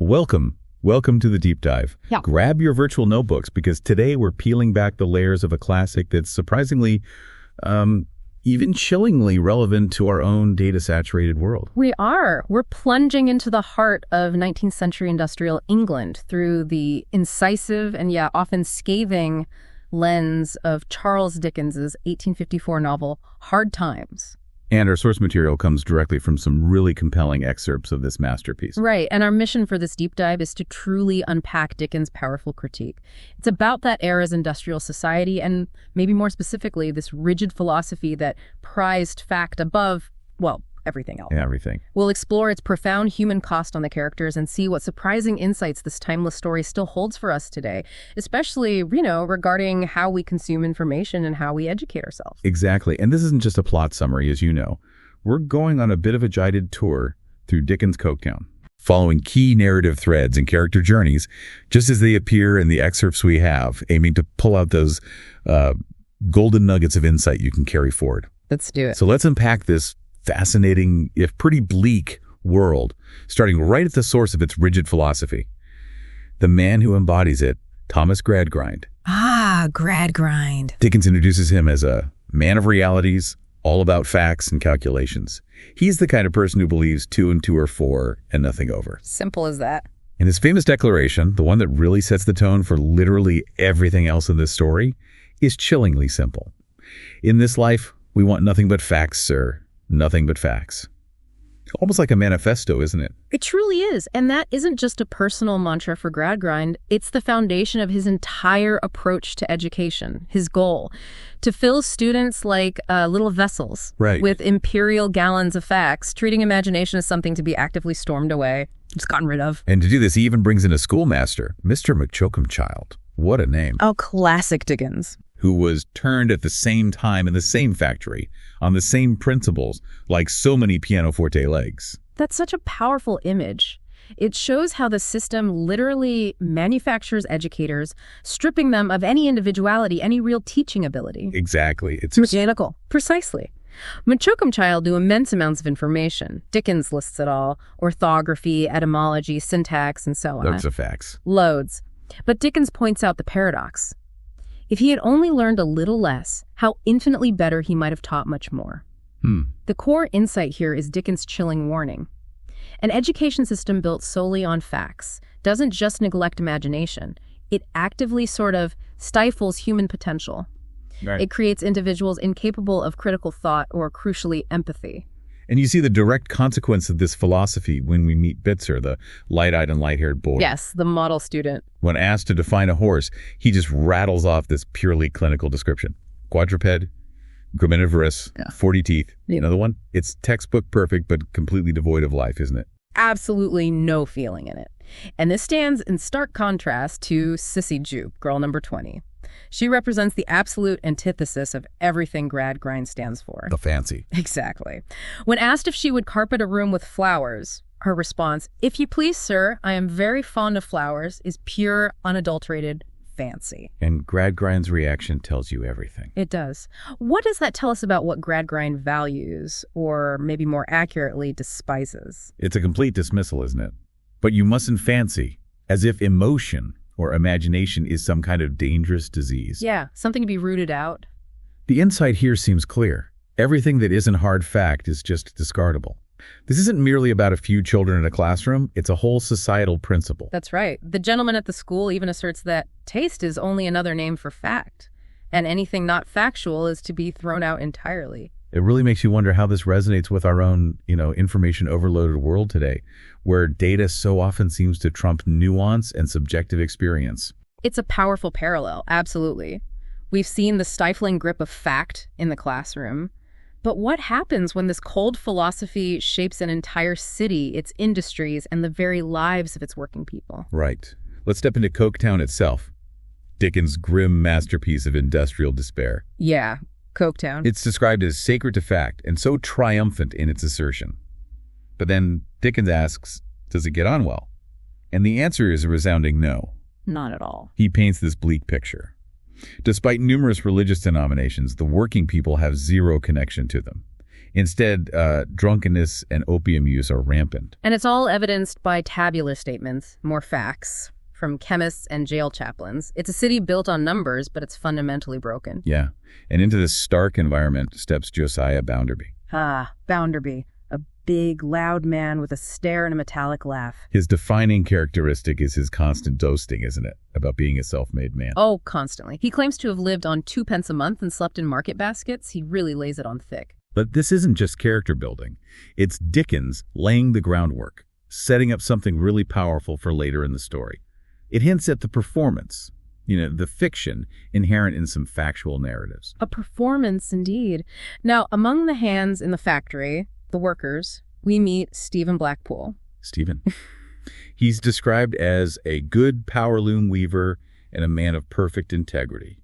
Welcome to the deep dive. Yeah. Grab your virtual notebooks because today we're peeling back the layers of a classic that's surprisingly, even chillingly relevant to our own data-saturated world. We're plunging into the heart of 19th century industrial England through the incisive and often scathing lens of Charles Dickens' 1854 novel, Hard Times. And our source material comes directly from some really compelling excerpts of this masterpiece. Right, and our mission for this deep dive is to truly unpack Dickens' powerful critique. It's about that era's industrial society and maybe more specifically, this rigid philosophy that prized fact above, everything else. Yeah, everything. We'll explore its profound human cost on the characters and see what surprising insights this timeless story still holds for us today, especially, regarding how we consume information and how we educate ourselves. Exactly. And this isn't just a plot summary, as you know. We're going on a bit of a guided tour through Dickens' Coketown, following key narrative threads and character journeys, just as they appear in the excerpts we have, aiming to pull out those golden nuggets of insight you can carry forward. Let's do it. So let's unpack this fascinating, if pretty bleak, world, starting right at the source of its rigid philosophy. The man who embodies it, Thomas Gradgrind. Ah, Gradgrind. Dickens introduces him as a man of realities, all about facts and calculations. He's the kind of person who believes 2 and 2 are 4 and nothing over. Simple as that. And his famous declaration, the one that really sets the tone for literally everything else in this story, is chillingly simple. In this life, we want nothing but facts, sir. Nothing but facts. Almost like a manifesto, isn't it? It truly is. And that isn't just a personal mantra for Gradgrind. It's the foundation of his entire approach to education, his goal, to fill students like little vessels with imperial gallons of facts, treating imagination as something to be actively stormed away, just gotten rid of. And to do this, he even brings in a schoolmaster, Mr. Child. What a name. Oh, classic Dickens. Who was turned at the same time in the same factory, on the same principles, like so many pianoforte legs. That's such a powerful image. It shows how the system literally manufactures educators, stripping them of any individuality, any real teaching ability. Exactly. It's mechanical. Precisely. Child knew immense amounts of information. Dickens lists it all: orthography, etymology, syntax, and so on. Loads of facts. Loads. But Dickens points out the paradox. If he had only learned a little less, how infinitely better he might have taught much more. The core insight here is Dickens' chilling warning. An education system built solely on facts doesn't just neglect imagination. It actively sort of stifles human potential. Right. It creates individuals incapable of critical thought or, crucially, empathy. And you see the direct consequence of this philosophy when we meet Bitzer, the light-eyed and light-haired boy. Yes, the model student. When asked to define a horse, he just rattles off this purely clinical description. Quadruped, graminivorous, 40 teeth. Yeah. Another one? It's textbook perfect, but completely devoid of life, isn't it? Absolutely no feeling in it. And this stands in stark contrast to Sissy Jupe, girl number 20. She represents the absolute antithesis of everything Gradgrind stands for. The fancy. Exactly. When asked if she would carpet a room with flowers, her response, "If you please, sir, I am very fond of flowers," is pure, unadulterated fancy. And Gradgrind's reaction tells you everything. It does. What does that tell us about what Gradgrind values, or maybe more accurately, despises? It's a complete dismissal, isn't it? But you mustn't fancy, as if emotion or imagination is some kind of dangerous disease. Yeah, something to be rooted out. The insight here seems clear. Everything that isn't hard fact is just discardable. This isn't merely about a few children in a classroom, it's a whole societal principle. That's right. The gentleman at the school even asserts that taste is only another name for fact, and anything not factual is to be thrown out entirely. It really makes you wonder how this resonates with our own, information overloaded world today, where data so often seems to trump nuance and subjective experience. It's a powerful parallel, absolutely. We've seen the stifling grip of fact in the classroom. But what happens when this cold philosophy shapes an entire city, its industries, and the very lives of its working people? Right. Let's step into Coketown itself. Dickens' grim masterpiece of industrial despair. Yeah, Coketown. It's described as sacred to fact and so triumphant in its assertion. But then Dickens asks, does it get on well? And the answer is a resounding no. Not at all. He paints this bleak picture. Despite numerous religious denominations, the working people have zero connection to them. Instead, drunkenness and opium use are rampant. And it's all evidenced by tabular statements, more facts, from chemists and jail chaplains. It's a city built on numbers, but it's fundamentally broken. Yeah, and into this stark environment steps Josiah Bounderby. Ah, Bounderby. A big, loud man with a stare and a metallic laugh. His defining characteristic is his constant boasting, isn't it? About being a self-made man. Oh, constantly. He claims to have lived on 2 pence a month and slept in market baskets. He really lays it on thick. But this isn't just character building. It's Dickens laying the groundwork, setting up something really powerful for later in the story. It hints at the performance, the fiction inherent in some factual narratives. A performance, indeed. Now, among the hands in the factory, the workers, we meet Stephen Blackpool. Stephen. He's described as a good power loom weaver and a man of perfect integrity.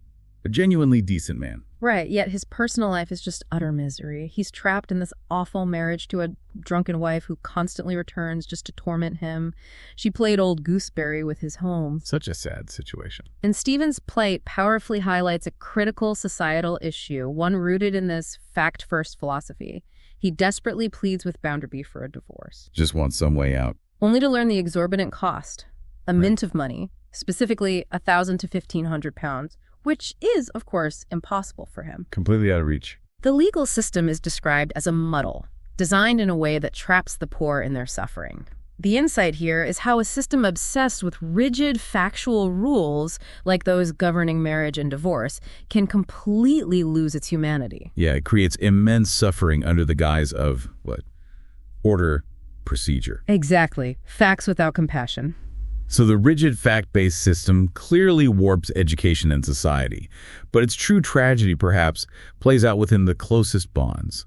A genuinely decent man. Right, yet his personal life is just utter misery. He's trapped in this awful marriage to a drunken wife who constantly returns just to torment him. She played old gooseberry with his home. Such a sad situation. And Stephen's plight powerfully highlights a critical societal issue, one rooted in this fact-first philosophy. He desperately pleads with Bounderby for a divorce. Just wants some way out. Only to learn the exorbitant cost. A mint of money, specifically 1,000 to 1,500 pounds, which is, of course, impossible for him. Completely out of reach. The legal system is described as a muddle, designed in a way that traps the poor in their suffering. The insight here is how a system obsessed with rigid factual rules, like those governing marriage and divorce, can completely lose its humanity. Yeah, it creates immense suffering under the guise of, order, procedure. Exactly. Facts without compassion. So the rigid fact-based system clearly warps education and society, but its true tragedy, perhaps, plays out within the closest bonds.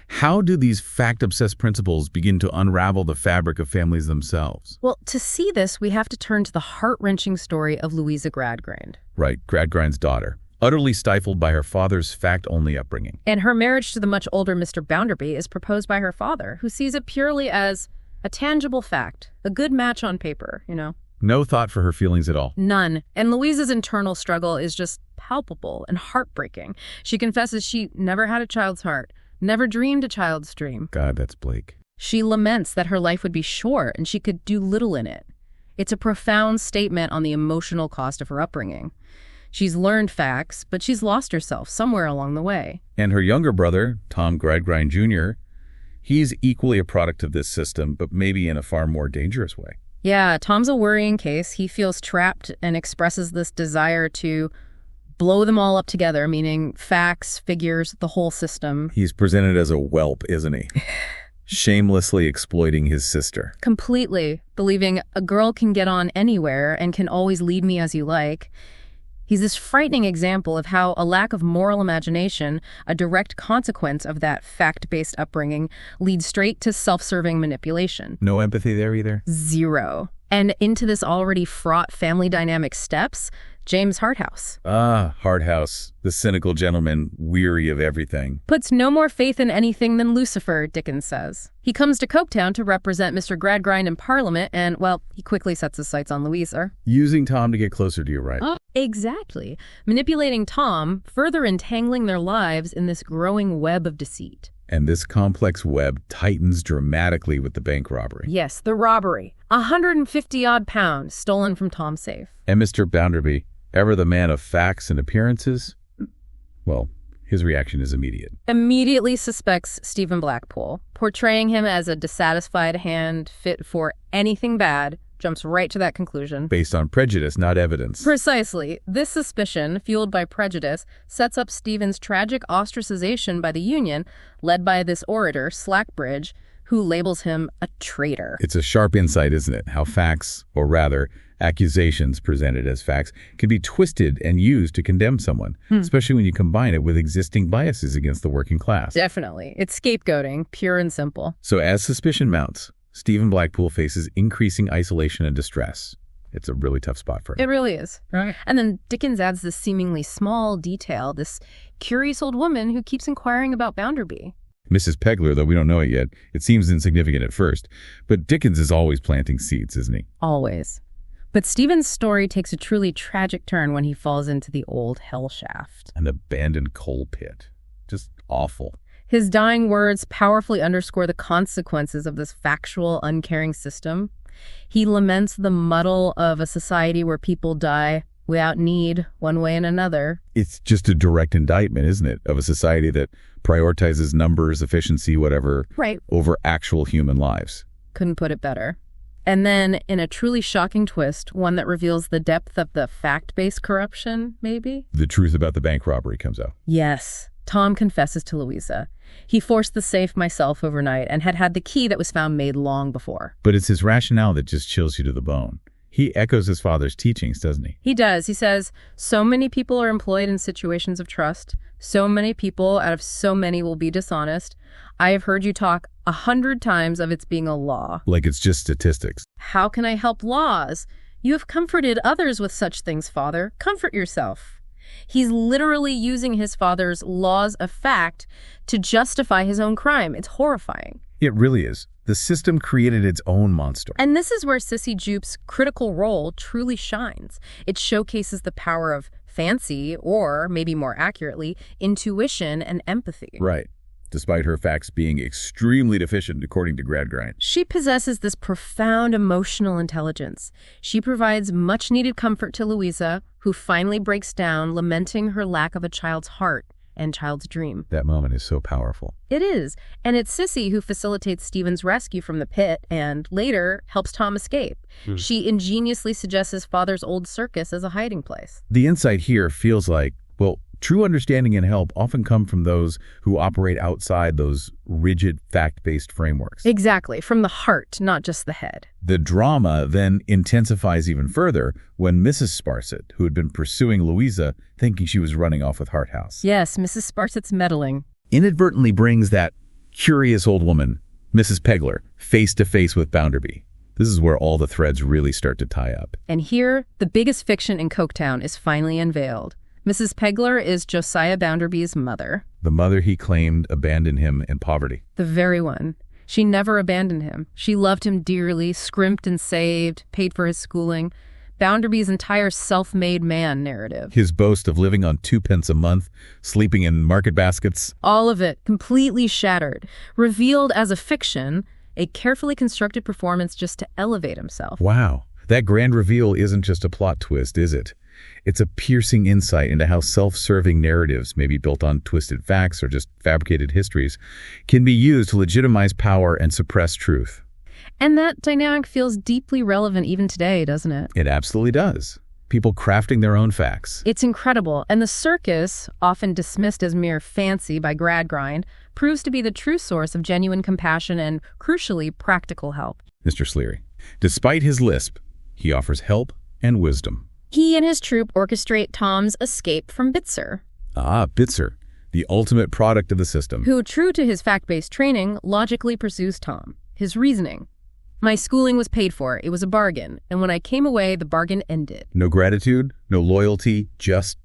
How do these fact-obsessed principles begin to unravel the fabric of families themselves? Well, to see this, we have to turn to the heart-wrenching story of Louisa Gradgrind. Right, Gradgrind's daughter, utterly stifled by her father's fact-only upbringing. And her marriage to the much older Mr. Bounderby is proposed by her father, who sees it purely as a tangible fact, a good match on paper, No thought for her feelings at all. None. And Louisa's internal struggle is just palpable and heartbreaking. She confesses she never had a child's heart, never dreamed a child's dream. God, that's bleak. She laments that her life would be short and she could do little in it. It's a profound statement on the emotional cost of her upbringing. She's learned facts, but she's lost herself somewhere along the way. And her younger brother, Tom Gradgrind Jr., he's equally a product of this system, but maybe in a far more dangerous way. Yeah, Tom's a worrying case. He feels trapped and expresses this desire to blow them all up together, meaning facts, figures, the whole system. He's presented as a whelp, isn't he? Shamelessly exploiting his sister. Completely, believing a girl can get on anywhere and can always lead me as you like. He's this frightening example of how a lack of moral imagination, a direct consequence of that fact-based upbringing, leads straight to self-serving manipulation. No empathy there either? Zero. And into this already fraught family dynamic steps James Harthouse. Ah, Harthouse, the cynical gentleman, weary of everything. Puts no more faith in anything than Lucifer, Dickens says. He comes to Coketown to represent Mr. Gradgrind in Parliament, and, well, he quickly sets his sights on Louisa. Using Tom to get closer to you, right? Exactly. Manipulating Tom, further entangling their lives in this growing web of deceit. And this complex web tightens dramatically with the bank robbery. Yes, the robbery. 150-odd pounds stolen from Tom's safe. And Mr. Bounderby, ever the man of facts and appearances, well, his reaction is immediate. Immediately suspects Stephen Blackpool, portraying him as a dissatisfied hand fit for anything bad, jumps right to that conclusion. Based on prejudice, not evidence. Precisely. This suspicion, fueled by prejudice, sets up Stephen's tragic ostracization by the Union, led by this orator, Slackbridge, who labels him a traitor. It's a sharp insight, isn't it? How facts, or rather, accusations presented as facts, can be twisted and used to condemn someone, especially when you combine it with existing biases against the working class. Definitely. It's scapegoating, pure and simple. So as suspicion mounts, Stephen Blackpool faces increasing isolation and distress. It's a really tough spot for him. It really is. Right. And then Dickens adds this seemingly small detail, this curious old woman who keeps inquiring about Bounderby. Mrs. Pegler, though we don't know it yet, it seems insignificant at first. But Dickens is always planting seeds, isn't he? Always. But Stephen's story takes a truly tragic turn when he falls into the old hell shaft. An abandoned coal pit. Just awful. His dying words powerfully underscore the consequences of this factual, uncaring system. He laments the muddle of a society where people die without need, one way and another. It's just a direct indictment, isn't it, of a society that prioritizes numbers, efficiency, whatever, Right. over actual human lives. Couldn't put it better. And then, in a truly shocking twist, one that reveals the depth of the fact-based corruption, maybe? The truth about the bank robbery comes out. Yes. Tom confesses to Louisa. He forced the safe myself overnight and had the key that was found made long before. But it's his rationale that just chills you to the bone. He echoes his father's teachings, doesn't he? He does. He says, so many people are employed in situations of trust. So many people out of so many will be dishonest. I have heard you talk 100 times of its being a law. Like it's just statistics. How can I help laws? You have comforted others with such things, Father. Comfort yourself. He's literally using his father's laws of fact to justify his own crime. It's horrifying. It really is. The system created its own monster. And this is where Sissy Jupe's critical role truly shines. It showcases the power of fancy, or maybe more accurately, intuition and empathy. Right. Despite her facts being extremely deficient, according to Gradgrind. She possesses this profound emotional intelligence. She provides much-needed comfort to Louisa, who finally breaks down, lamenting her lack of a child's heart and child's dream. That moment is so powerful. It is. And it's Sissy who facilitates Stephen's rescue from the pit and, later, helps Tom escape. She ingeniously suggests his father's old circus as a hiding place. The insight here feels like, well, true understanding and help often come from those who operate outside those rigid, fact-based frameworks. Exactly. From the heart, not just the head. The drama then intensifies even further when Mrs. Sparsit, who had been pursuing Louisa, thinking she was running off with Harthouse. Yes, Mrs. Sparsit's meddling. Inadvertently brings that curious old woman, Mrs. Pegler, face-to-face with Bounderby. This is where all the threads really start to tie up. And here, the biggest fiction in Coketown is finally unveiled. Mrs. Pegler is Josiah Bounderby's mother. The mother he claimed abandoned him in poverty. The very one. She never abandoned him. She loved him dearly, scrimped and saved, paid for his schooling. Bounderby's entire self-made man narrative. His boast of living on 2 pence a month, sleeping in market baskets. All of it completely shattered. Revealed as a fiction, a carefully constructed performance just to elevate himself. Wow. That grand reveal isn't just a plot twist, is it? It's a piercing insight into how self-serving narratives, maybe built on twisted facts or just fabricated histories, can be used to legitimize power and suppress truth. And that dynamic feels deeply relevant even today, doesn't it? It absolutely does. People crafting their own facts. It's incredible. And the circus, often dismissed as mere fancy by Gradgrind, proves to be the true source of genuine compassion and, crucially, practical help. Mr. Sleary. Despite his lisp, he offers help and wisdom. He and his troupe orchestrate Tom's escape from Bitzer, Ah, Bitzer, the ultimate product of the system. who, true to his fact-based training, logically pursues Tom. His reasoning: my schooling was paid for, it was a bargain, and when I came away, the bargain ended. No gratitude, no loyalty, just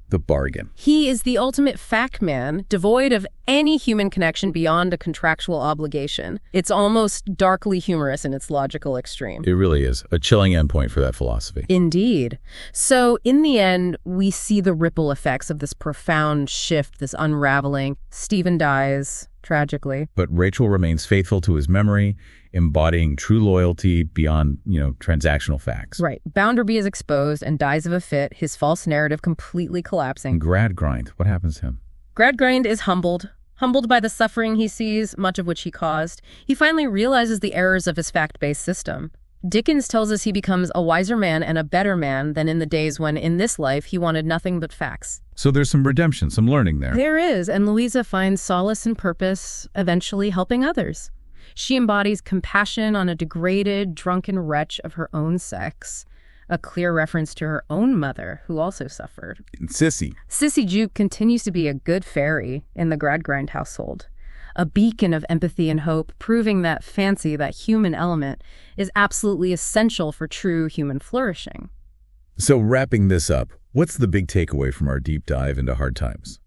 the bargain. He is the ultimate fact man, devoid of any human connection beyond a contractual obligation. It's almost darkly humorous in its logical extreme. It really is a chilling endpoint for that philosophy. Indeed. So, in the end, we see the ripple effects of this profound shift, this unraveling. Stephen dies, tragically. But Rachel remains faithful to his memory, embodying true loyalty beyond, transactional facts. Right. Bounderby is exposed and dies of a fit, his false narrative completely collapsing. And Gradgrind, what happens to him? Gradgrind is humbled by the suffering he sees, much of which he caused. He finally realizes the errors of his fact-based system. Dickens tells us he becomes a wiser man and a better man than in the days when, in this life, he wanted nothing but facts. So there's some redemption, some learning there. There is, and Louisa finds solace and purpose, eventually helping others. She embodies compassion on a degraded, drunken wretch of her own sex, a clear reference to her own mother, who also suffered. And Sissy. Sissy Jupe continues to be a good fairy in the Gradgrind household, a beacon of empathy and hope, proving that fancy, that human element, is absolutely essential for true human flourishing. So wrapping this up, what's the big takeaway from our deep dive into hard times?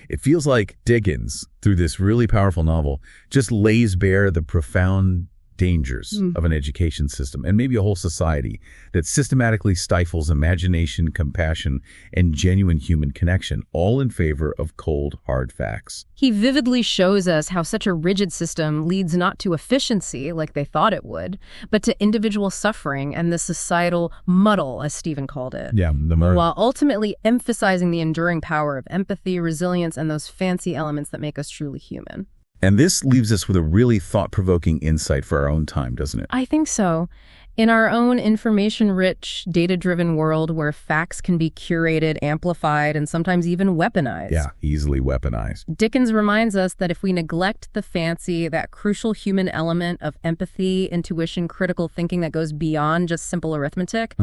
It feels like Dickens, through this really powerful novel, just lays bare the profound dangers of an education system and maybe a whole society that systematically stifles imagination, compassion, and genuine human connection, all in favor of cold, hard facts. He vividly shows us how such a rigid system leads not to efficiency, like they thought it would, but to individual suffering and the societal muddle, as Stephen called it. Yeah, the murder. While ultimately emphasizing the enduring power of empathy, resilience, and those fancy elements that make us truly human. And this leaves us with a really thought-provoking insight for our own time, doesn't it? I think so. In our own information-rich, data-driven world where facts can be curated, amplified, and sometimes even weaponized. Yeah, easily weaponized. Dickens reminds us that if we neglect the fancy, that crucial human element of empathy, intuition, critical thinking that goes beyond just simple arithmetic,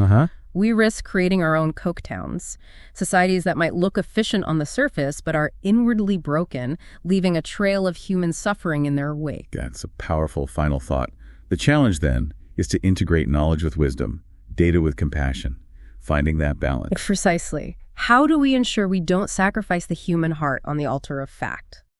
we risk creating our own Coketowns, societies that might look efficient on the surface but are inwardly broken, leaving a trail of human suffering in their wake. That's a powerful final thought. The challenge, then, is to integrate knowledge with wisdom, data with compassion, finding that balance. Precisely. How do we ensure we don't sacrifice the human heart on the altar of fact?